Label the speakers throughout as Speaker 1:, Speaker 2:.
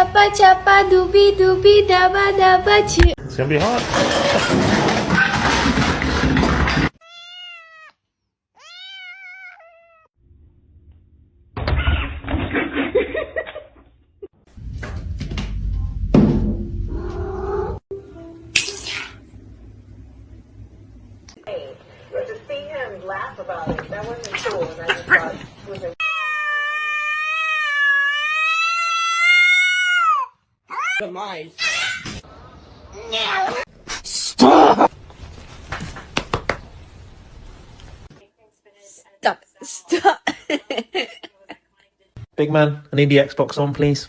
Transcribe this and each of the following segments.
Speaker 1: chapa chapa doobie doobie dabba dabba choo.
Speaker 2: It's gonna be hot.
Speaker 3: But to see him laugh about it, that wasn't cool, and I just thought it was a
Speaker 4: demise.
Speaker 1: Stop! Stop!
Speaker 2: Big man, I need the Xbox on, please.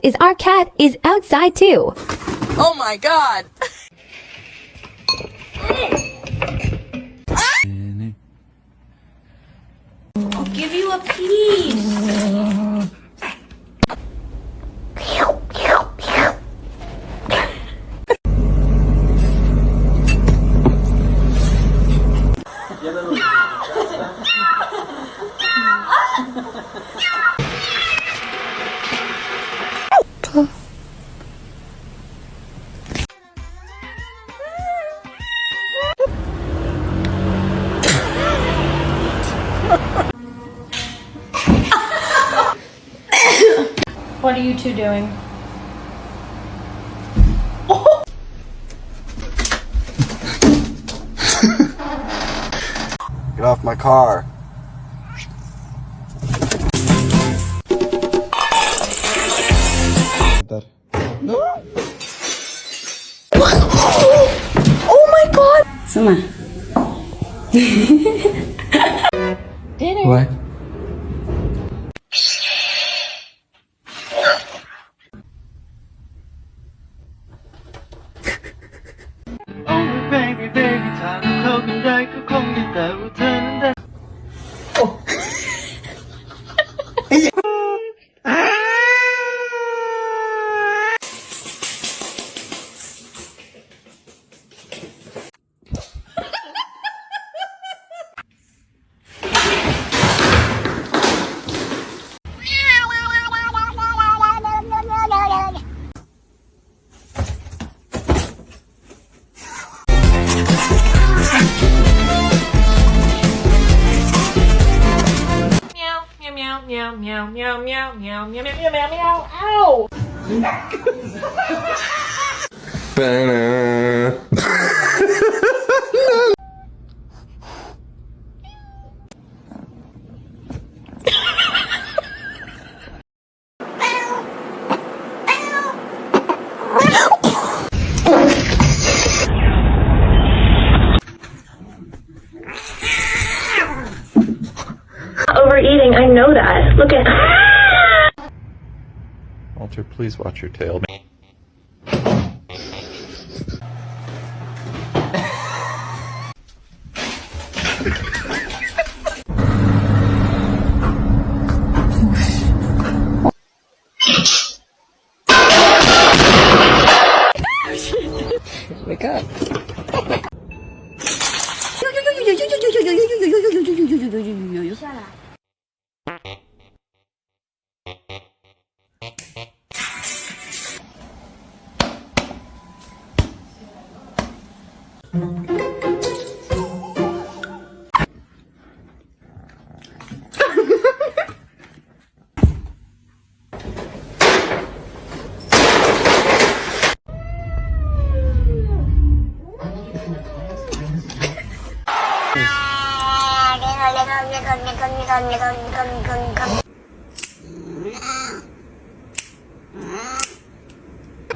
Speaker 5: Is our cat is outside too.
Speaker 4: Oh my god!
Speaker 1: I'll give you a piece. What are you two doing?
Speaker 6: Get off my car.
Speaker 1: Oh my god!
Speaker 5: Summer.
Speaker 1: Dinner.
Speaker 6: What?
Speaker 1: Meow meow meow meow meow meow meow meow meow meow. Ow!
Speaker 7: Overeating, I know that. Look at.
Speaker 2: Walter, please watch your tail.
Speaker 4: Wake up.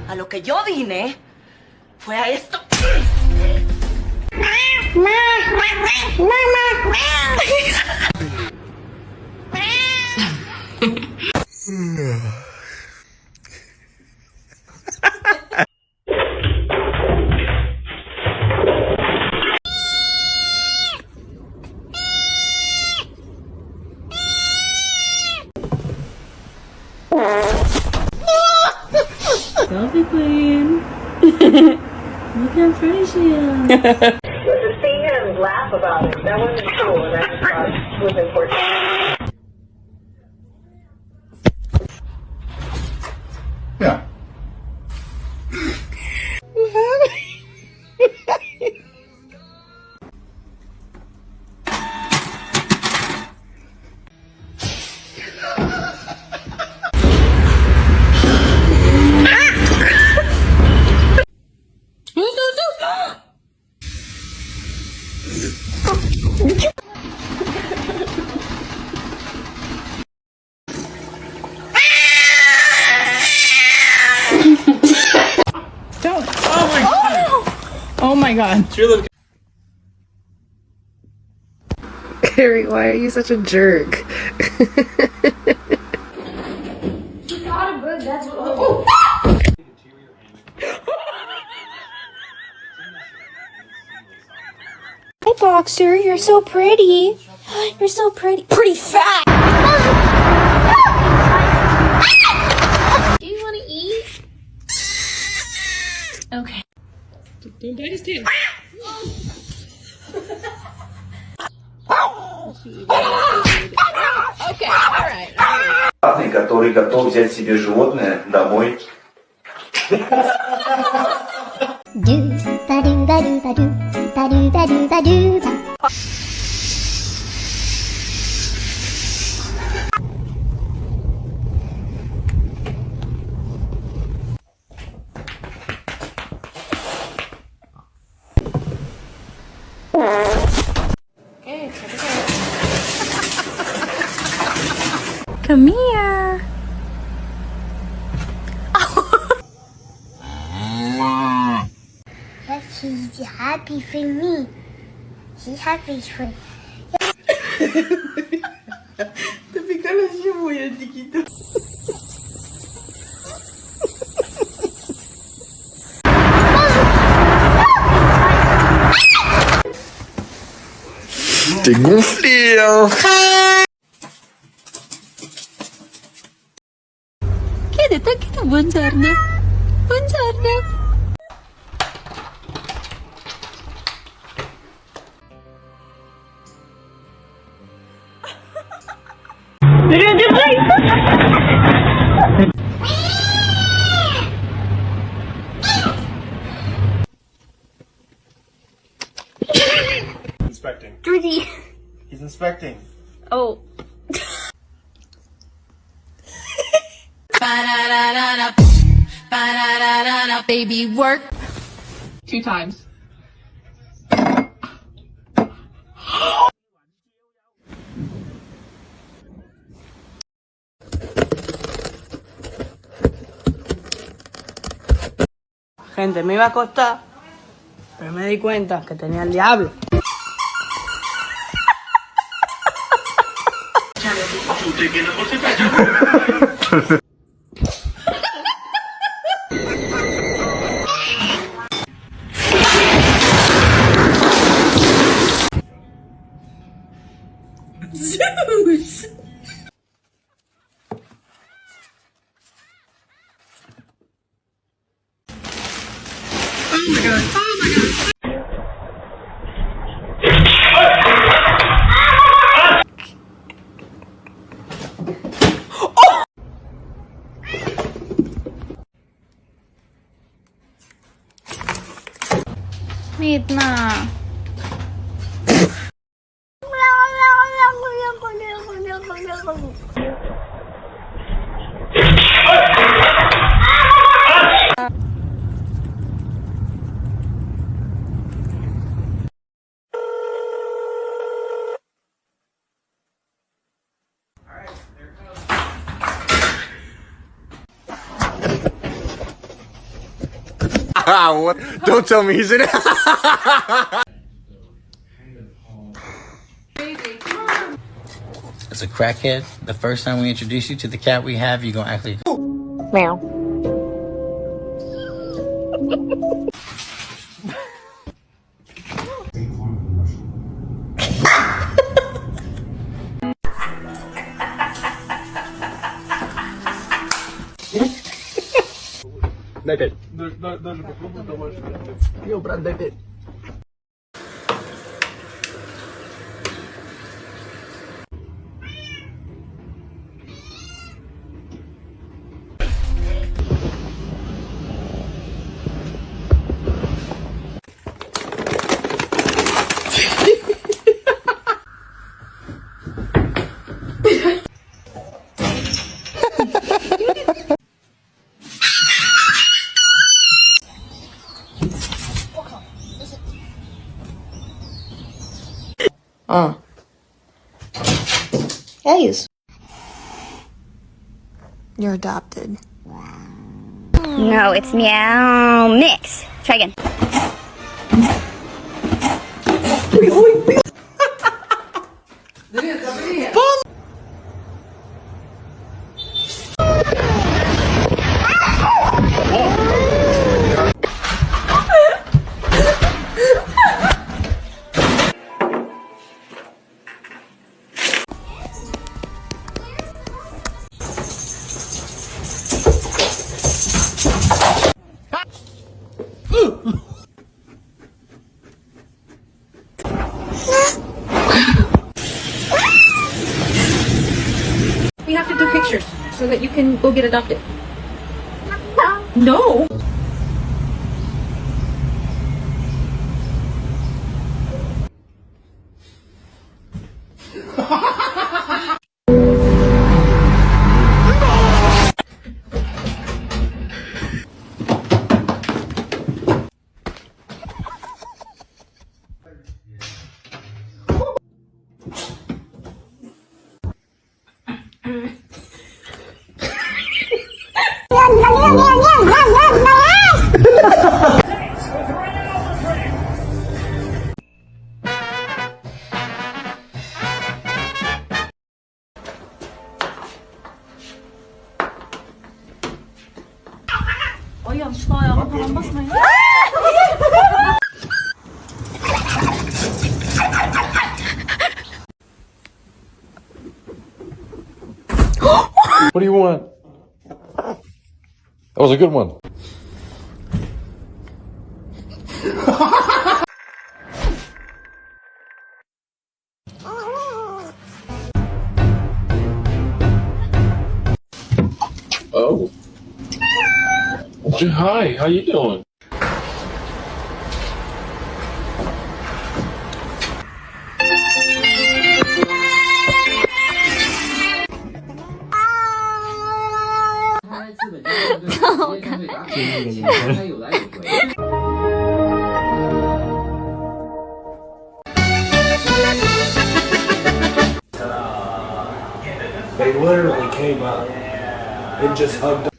Speaker 4: A lo que yo vine fue a esto.
Speaker 1: Don't be
Speaker 6: Queen. Look how pretty she is.
Speaker 3: But to see him laugh about it, that wasn't cool, and I just thought it was important.
Speaker 2: Yeah.
Speaker 6: Don't. Oh my god. Oh my god.
Speaker 7: Harry, why are you such a jerk?
Speaker 5: Hi, Boxer. You're so pretty. You're so pretty. Pretty fat. Do you want to eat? Okay.
Speaker 6: Don't bite his tail. Okay, alright.
Speaker 8: Который готов взять себе животное домой.
Speaker 6: Come here.
Speaker 9: She's happy for me. She's happy for me.
Speaker 4: Te pica la cebolla, chiquito.
Speaker 2: T'es gonflé, hein.
Speaker 6: Buongiorno. Buongiorno.
Speaker 8: Inspecting.
Speaker 9: Dirty.
Speaker 8: He's inspecting.
Speaker 9: Oh.
Speaker 6: Baby work. 2 times.
Speaker 4: Gente, me iba a acostar, pero me di cuenta que tenía el diablo.
Speaker 6: Zeus! Oh my god. Oh my god. Wait na.
Speaker 8: What? Don't tell me he's in it.
Speaker 10: As a crackhead, the first time we introduce you to the cat we have, you're gonna actually
Speaker 9: Meow.
Speaker 8: Naked.
Speaker 2: Yo, brandete.
Speaker 5: Guys. You're adopted.
Speaker 9: No, it's meow mix. Try again.
Speaker 6: We have to do pictures so that you can go get adopted. No.
Speaker 2: What do you want? That was a good one. Oh. Hi, how you doing? They literally came up and just hugged